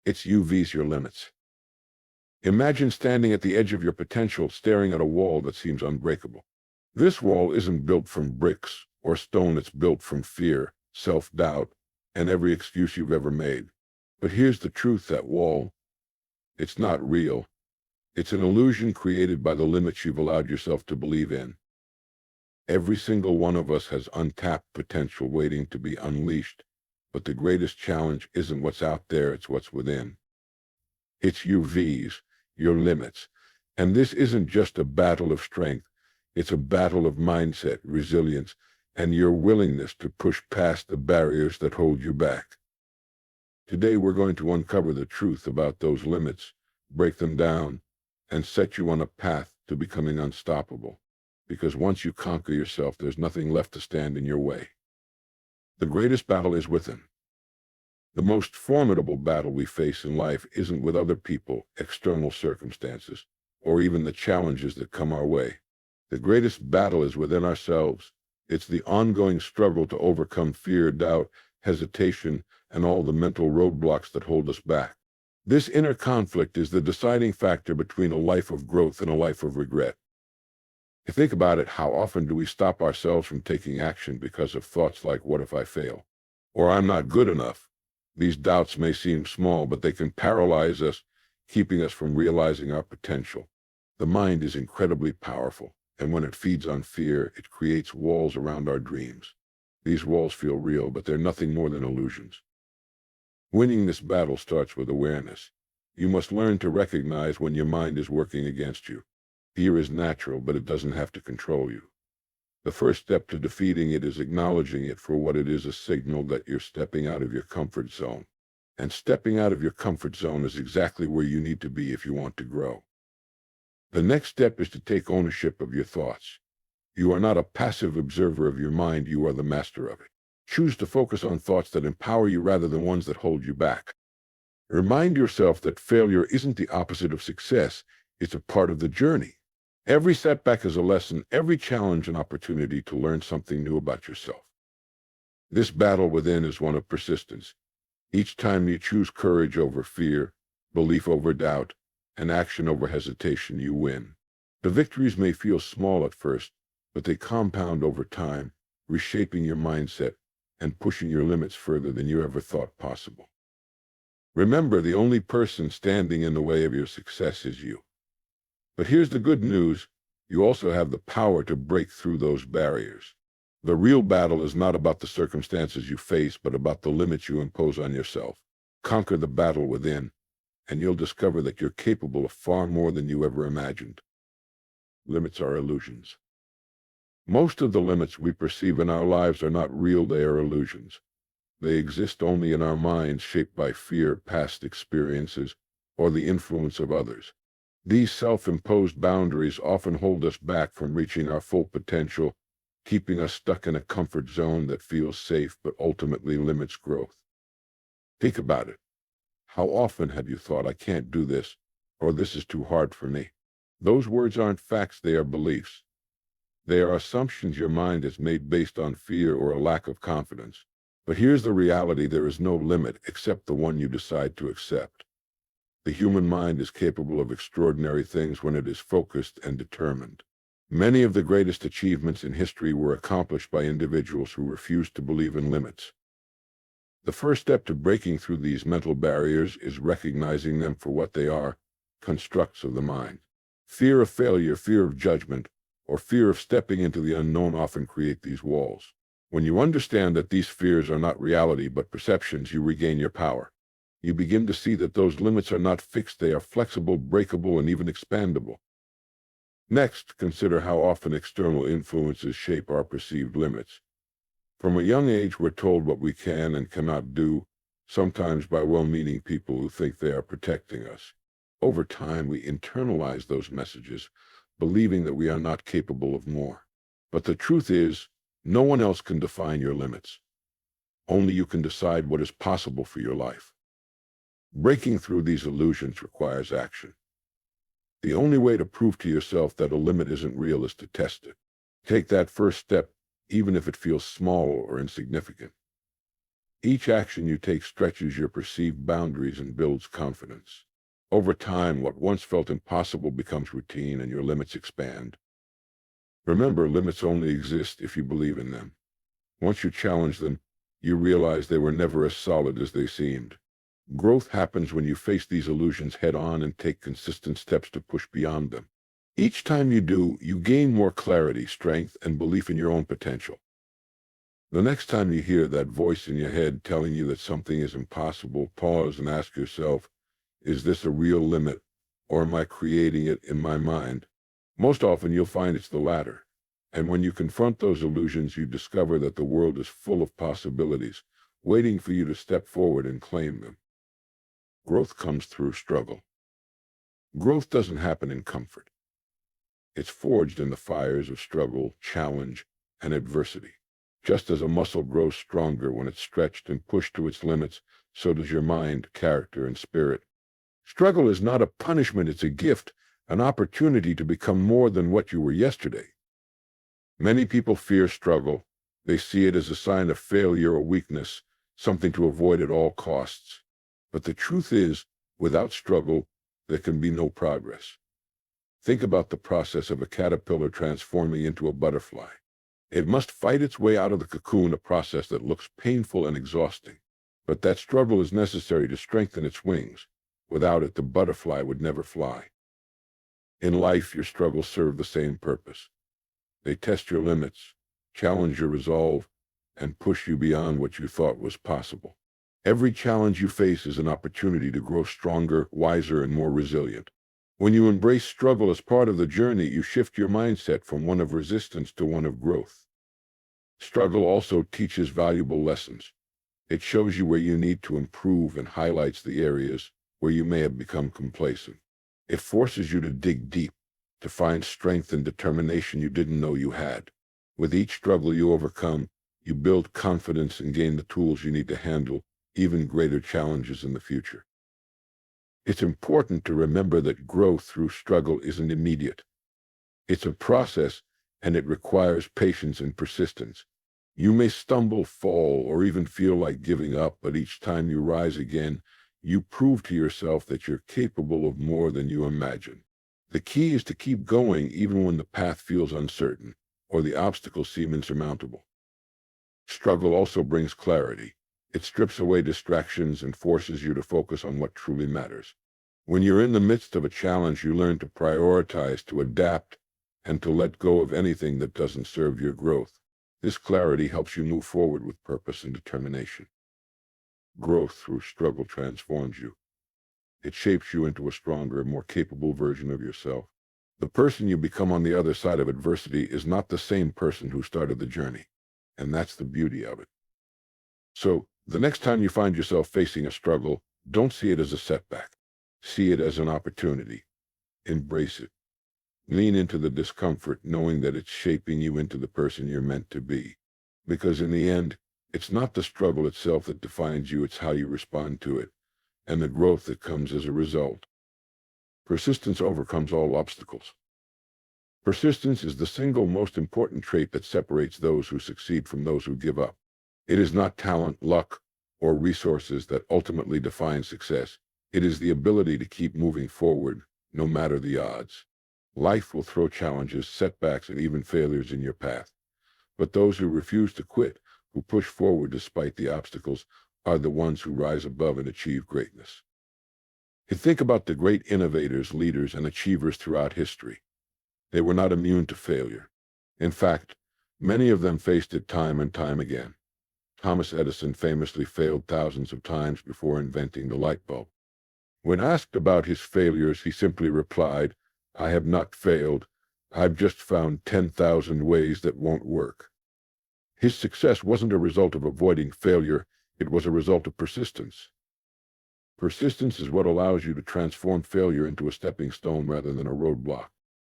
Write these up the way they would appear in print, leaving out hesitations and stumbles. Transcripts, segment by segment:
It's UVs, your limits. Imagine standing at the edge of your potential, staring at a wall that seems unbreakable. This wall isn't built from bricks or stone, it's built from fear, self-doubt, and every excuse you've ever made. But here's the truth, that wall, it's not real. It's an illusion created by the limits you've allowed yourself to believe in. Every single one of us has untapped potential waiting to be unleashed, but the greatest challenge isn't what's out there, it's what's within. It's UVs, your limits. And this isn't just a battle of strength, it's a battle of mindset, resilience, and your willingness to push past the barriers that hold you back. Today we're going to uncover the truth about those limits, break them down, and set you on a path to becoming unstoppable. Because once you conquer yourself, there's nothing left to stand in your way. The greatest battle is within. The most formidable battle we face in life isn't with other people, external circumstances, or even the challenges that come our way. The greatest battle is within ourselves. It's the ongoing struggle to overcome fear, doubt, hesitation, and all the mental roadblocks that hold us back. This inner conflict is the deciding factor between a life of growth and a life of regret. If you think about it, how often do we stop ourselves from taking action because of thoughts like, what if I fail? Or I'm not good enough. These doubts may seem small, but they can paralyze us, keeping us from realizing our potential. The mind is incredibly powerful, and when it feeds on fear, it creates walls around our dreams. These walls feel real, but they're nothing more than illusions. Winning this battle starts with awareness. You must learn to recognize when your mind is working against you. Fear is natural, but it doesn't have to control you. The first step to defeating it is acknowledging it for what it is, a signal that you're stepping out of your comfort zone. And stepping out of your comfort zone is exactly where you need to be if you want to grow. The next step is to take ownership of your thoughts. You are not a passive observer of your mind, you are the master of it. Choose to focus on thoughts that empower you rather than ones that hold you back. Remind yourself that failure isn't the opposite of success, it's a part of the journey. Every setback is a lesson, every challenge an opportunity to learn something new about yourself. This battle within is one of persistence. Each time you choose courage over fear, belief over doubt, and action over hesitation, you win. The victories may feel small at first, but they compound over time, reshaping your mindset and pushing your limits further than you ever thought possible. Remember, the only person standing in the way of your success is you. But here's the good news, you also have the power to break through those barriers. The real battle is not about the circumstances you face, but about the limits you impose on yourself. Conquer the battle within, and you'll discover that you're capable of far more than you ever imagined. Limits are illusions. Most of the limits we perceive in our lives are not real, they are illusions. They exist only in our minds, shaped by fear, past experiences, or the influence of others. These self-imposed boundaries often hold us back from reaching our full potential, keeping us stuck in a comfort zone that feels safe but ultimately limits growth. Think about it. How often have you thought, I can't do this, or this is too hard for me? Those words aren't facts, they are beliefs. They are assumptions your mind has made based on fear or a lack of confidence. But here's the reality, there is no limit except the one you decide to accept. The human mind is capable of extraordinary things when it is focused and determined. Many of the greatest achievements in history were accomplished by individuals who refused to believe in limits. The first step to breaking through these mental barriers is recognizing them for what they are, constructs of the mind. Fear of failure, fear of judgment, or fear of stepping into the unknown often create these walls. When you understand that these fears are not reality but perceptions, you regain your power. You begin to see that those limits are not fixed, they are flexible, breakable, and even expandable. Next, consider how often external influences shape our perceived limits. From a young age, we're told what we can and cannot do, sometimes by well-meaning people who think they are protecting us. Over time, we internalize those messages, believing that we are not capable of more. But the truth is, no one else can define your limits. Only you can decide what is possible for your life. Breaking through these illusions requires action. The only way to prove to yourself that a limit isn't real is to test it. Take that first step, even if it feels small or insignificant. Each action you take stretches your perceived boundaries and builds confidence. Over time, what once felt impossible becomes routine and your limits expand. Remember, limits only exist if you believe in them. Once you challenge them, you realize they were never as solid as they seemed. Growth happens when you face these illusions head on and take consistent steps to push beyond them. Each time you do, you gain more clarity, strength, and belief in your own potential. The next time you hear that voice in your head telling you that something is impossible, pause and ask yourself, is this a real limit, or am I creating it in my mind? Most often you'll find it's the latter. And when you confront those illusions, you discover that the world is full of possibilities, waiting for you to step forward and claim them. Growth comes through struggle. Growth doesn't happen in comfort. It's forged in the fires of struggle, challenge, and adversity. Just as a muscle grows stronger when it's stretched and pushed to its limits, so does your mind, character, and spirit. Struggle is not a punishment, it's a gift, an opportunity to become more than what you were yesterday. Many people fear struggle. They see it as a sign of failure or weakness, something to avoid at all costs. But the truth is, without struggle, there can be no progress. Think about the process of a caterpillar transforming into a butterfly. It must fight its way out of the cocoon, a process that looks painful and exhausting. But that struggle is necessary to strengthen its wings. Without it, the butterfly would never fly. In life, your struggles serve the same purpose. They test your limits, challenge your resolve, and push you beyond what you thought was possible. Every challenge you face is an opportunity to grow stronger, wiser, and more resilient. When you embrace struggle as part of the journey, you shift your mindset from one of resistance to one of growth. Struggle also teaches valuable lessons. It shows you where you need to improve and highlights the areas where you may have become complacent. It forces you to dig deep, to find strength and determination you didn't know you had. With each struggle you overcome, you build confidence and gain the tools you need to handle even greater challenges in the future. It's important to remember that growth through struggle isn't immediate. It's a process, and it requires patience and persistence. You may stumble, fall, or even feel like giving up, but each time you rise again, you prove to yourself that you're capable of more than you imagine. The key is to keep going even when the path feels uncertain or the obstacles seem insurmountable. Struggle also brings clarity. It strips away distractions and forces you to focus on what truly matters. When you're in the midst of a challenge, you learn to prioritize, to adapt, and to let go of anything that doesn't serve your growth. This clarity helps you move forward with purpose and determination. Growth through struggle transforms you. It shapes you into a stronger, more capable version of yourself. The person you become on the other side of adversity is not the same person who started the journey, and that's the beauty of it. So, the next time you find yourself facing a struggle, don't see it as a setback. See it as an opportunity. Embrace it. Lean into the discomfort, knowing that it's shaping you into the person you're meant to be. Because in the end, it's not the struggle itself that defines you, it's how you respond to it, and the growth that comes as a result. Persistence overcomes all obstacles. Persistence is the single most important trait that separates those who succeed from those who give up. It is not talent, luck, or resources that ultimately define success. It is the ability to keep moving forward, no matter the odds. Life will throw challenges, setbacks, and even failures in your path. But those who refuse to quit, who push forward despite the obstacles, are the ones who rise above and achieve greatness. And think about the great innovators, leaders, and achievers throughout history. They were not immune to failure. In fact, many of them faced it time and time again. Thomas Edison famously failed thousands of times before inventing the light bulb. When asked about his failures, he simply replied, "I have not failed. I've just found 10,000 ways that won't work." His success wasn't a result of avoiding failure, it was a result of persistence. Persistence is what allows you to transform failure into a stepping stone rather than a roadblock.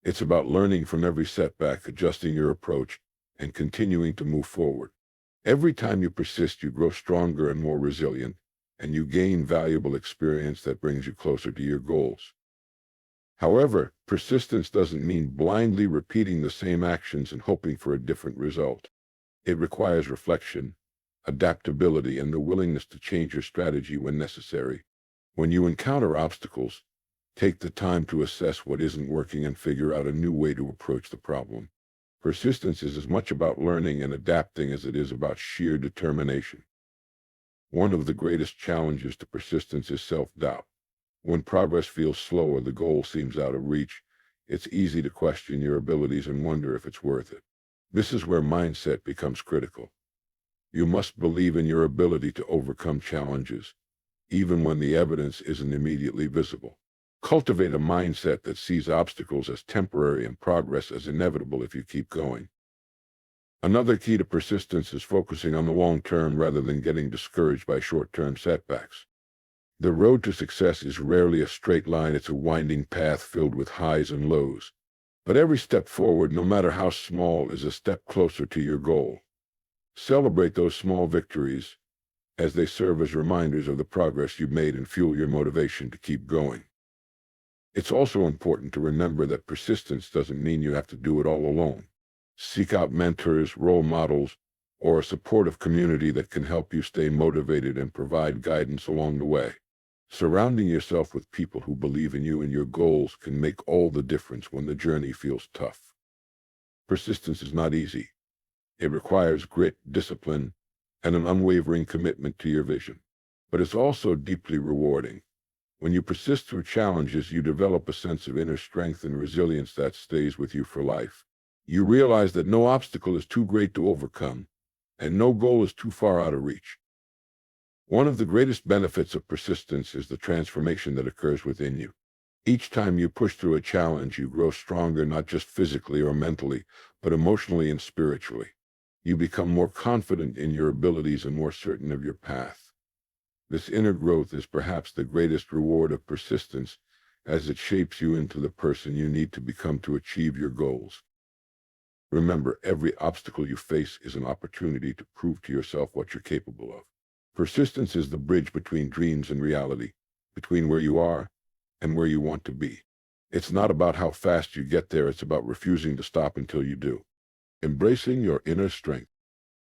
It's about learning from every setback, adjusting your approach, and continuing to move forward. Every time you persist, you grow stronger and more resilient, and you gain valuable experience that brings you closer to your goals. However, persistence doesn't mean blindly repeating the same actions and hoping for a different result. It requires reflection, adaptability, and the willingness to change your strategy when necessary. When you encounter obstacles, take the time to assess what isn't working and figure out a new way to approach the problem. Persistence is as much about learning and adapting as it is about sheer determination. One of the greatest challenges to persistence is self-doubt. When progress feels slow or the goal seems out of reach, it's easy to question your abilities and wonder if it's worth it. This is where mindset becomes critical. You must believe in your ability to overcome challenges, even when the evidence isn't immediately visible. Cultivate a mindset that sees obstacles as temporary and progress as inevitable if you keep going. Another key to persistence is focusing on the long term rather than getting discouraged by short-term setbacks. The road to success is rarely a straight line. It's a winding path filled with highs and lows. But every step forward, no matter how small, is a step closer to your goal. Celebrate those small victories, as they serve as reminders of the progress you've made and fuel your motivation to keep going. It's also important to remember that persistence doesn't mean you have to do it all alone. Seek out mentors, role models, or a supportive community that can help you stay motivated and provide guidance along the way. Surrounding yourself with people who believe in you and your goals can make all the difference when the journey feels tough. Persistence is not easy. It requires grit, discipline, and an unwavering commitment to your vision. But it's also deeply rewarding. When you persist through challenges, you develop a sense of inner strength and resilience that stays with you for life. You realize that no obstacle is too great to overcome, and no goal is too far out of reach. One of the greatest benefits of persistence is the transformation that occurs within you. Each time you push through a challenge, you grow stronger, not just physically or mentally, but emotionally and spiritually. You become more confident in your abilities and more certain of your path. This inner growth is perhaps the greatest reward of persistence, as it shapes you into the person you need to become to achieve your goals. Remember, every obstacle you face is an opportunity to prove to yourself what you're capable of. Persistence is the bridge between dreams and reality, between where you are and where you want to be. It's not about how fast you get there, it's about refusing to stop until you do. Embracing your inner strength.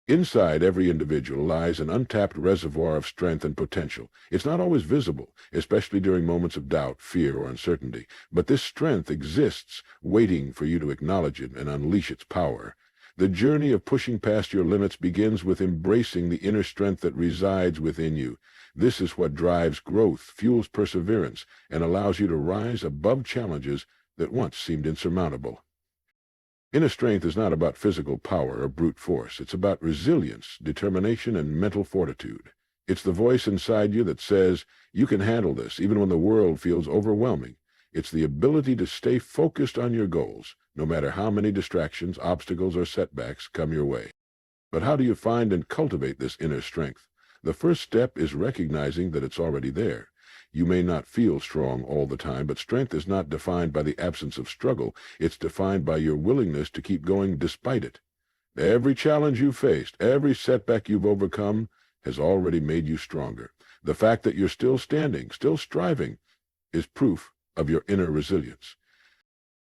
Inside every individual lies an untapped reservoir of strength and potential. It's not always visible, especially during moments of doubt, fear, or uncertainty. But this strength exists, waiting for you to acknowledge it and unleash its power. The journey of pushing past your limits begins with embracing the inner strength that resides within you. This is what drives growth, fuels perseverance, and allows you to rise above challenges that once seemed insurmountable. Inner strength is not about physical power or brute force. It's about resilience, determination, and mental fortitude. It's the voice inside you that says, you can handle this, even when the world feels overwhelming. It's the ability to stay focused on your goals, no matter how many distractions, obstacles, or setbacks come your way. But how do you find and cultivate this inner strength? The first step is recognizing that it's already there. You may not feel strong all the time, but strength is not defined by the absence of struggle. It's defined by your willingness to keep going despite it. Every challenge you've faced, every setback you've overcome, has already made you stronger. The fact that you're still standing, still striving, is proof of your inner resilience.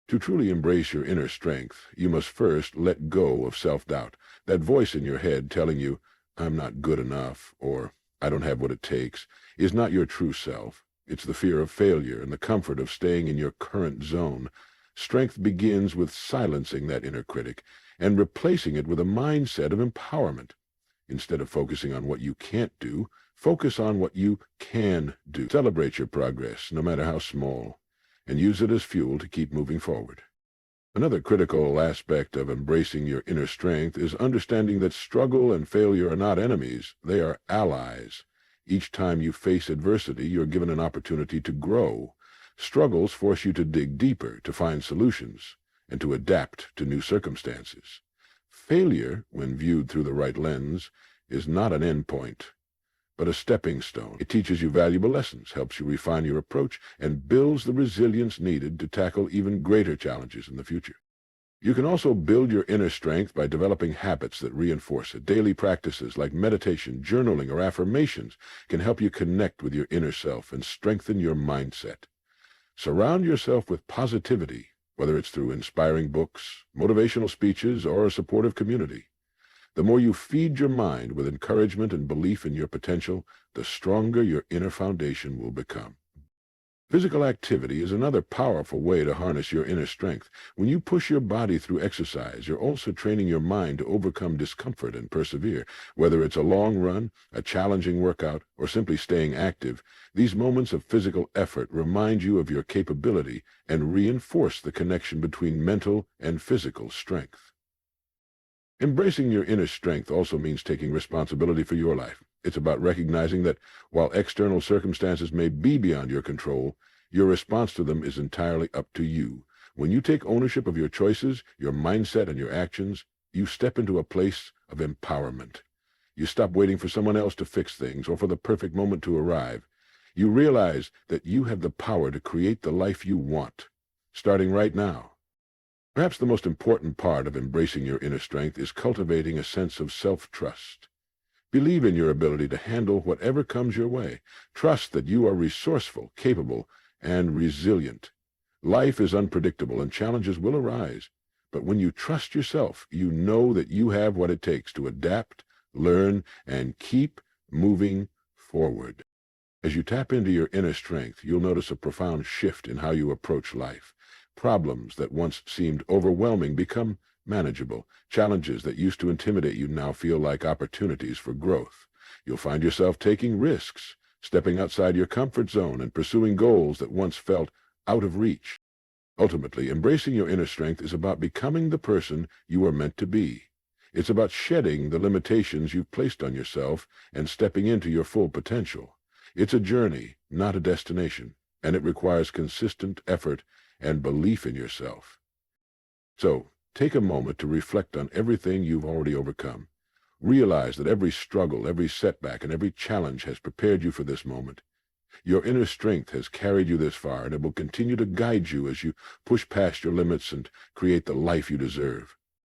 To truly embrace your inner strength, you must first let go of self-doubt, that voice in your head telling you, I'm not good enough, or I don't have what it takes, is not your true self. It's the fear of failure and the comfort of staying in your current zone. Strength begins with silencing that inner critic and replacing it with a mindset of empowerment. Instead of focusing on what you can't do, focus on what you can do. Celebrate your progress, no matter how small, and use it as fuel to keep moving forward. Another critical aspect of embracing your inner strength is understanding that struggle and failure are not enemies, they are allies. Each time you face adversity, you're given an opportunity to grow. Struggles force you to dig deeper, to find solutions, and to adapt to new circumstances. Failure, when viewed through the right lens, is not an endpoint, but a stepping stone. It teaches you valuable lessons, helps you refine your approach, and builds the resilience needed to tackle even greater challenges in the future. You can also build your inner strength by developing habits that reinforce it. Daily practices like meditation, journaling, or affirmations can help you connect with your inner self and strengthen your mindset. Surround yourself with positivity, whether it's through inspiring books, motivational speeches, or a supportive community. The more you feed your mind with encouragement and belief in your potential, the stronger your inner foundation will become. Physical activity is another powerful way to harness your inner strength. When you push your body through exercise, you're also training your mind to overcome discomfort and persevere. Whether it's a long run, a challenging workout, or simply staying active, these moments of physical effort remind you of your capability and reinforce the connection between mental and physical strength. Embracing your inner strength also means taking responsibility for your life. It's about recognizing that while external circumstances may be beyond your control, your response to them is entirely up to you. When you take ownership of your choices, your mindset, and your actions, you step into a place of empowerment. You stop waiting for someone else to fix things or for the perfect moment to arrive. You realize that you have the power to create the life you want, starting right now. Perhaps the most important part of embracing your inner strength is cultivating a sense of self-trust. Believe in your ability to handle whatever comes your way. Trust that you are resourceful, capable, and resilient. Life is unpredictable and challenges will arise. But when you trust yourself, you know that you have what it takes to adapt, learn, and keep moving forward. As you tap into your inner strength, you'll notice a profound shift in how you approach life. Problems that once seemed overwhelming become manageable. Challenges that used to intimidate you now feel like opportunities for growth. You'll find yourself taking risks, stepping outside your comfort zone, and pursuing goals that once felt out of reach. Ultimately, embracing your inner strength is about becoming the person you are meant to be. It's about shedding the limitations you've placed on yourself and stepping into your full potential. It's a journey, not a destination, and it requires consistent effort and belief in yourself. So, take a moment to reflect on everything you've already overcome. Realize that every struggle, every setback, and every challenge has prepared you for this moment. Your inner strength has carried you this far, and it will continue to guide you as you push past your limits and create the life you deserve.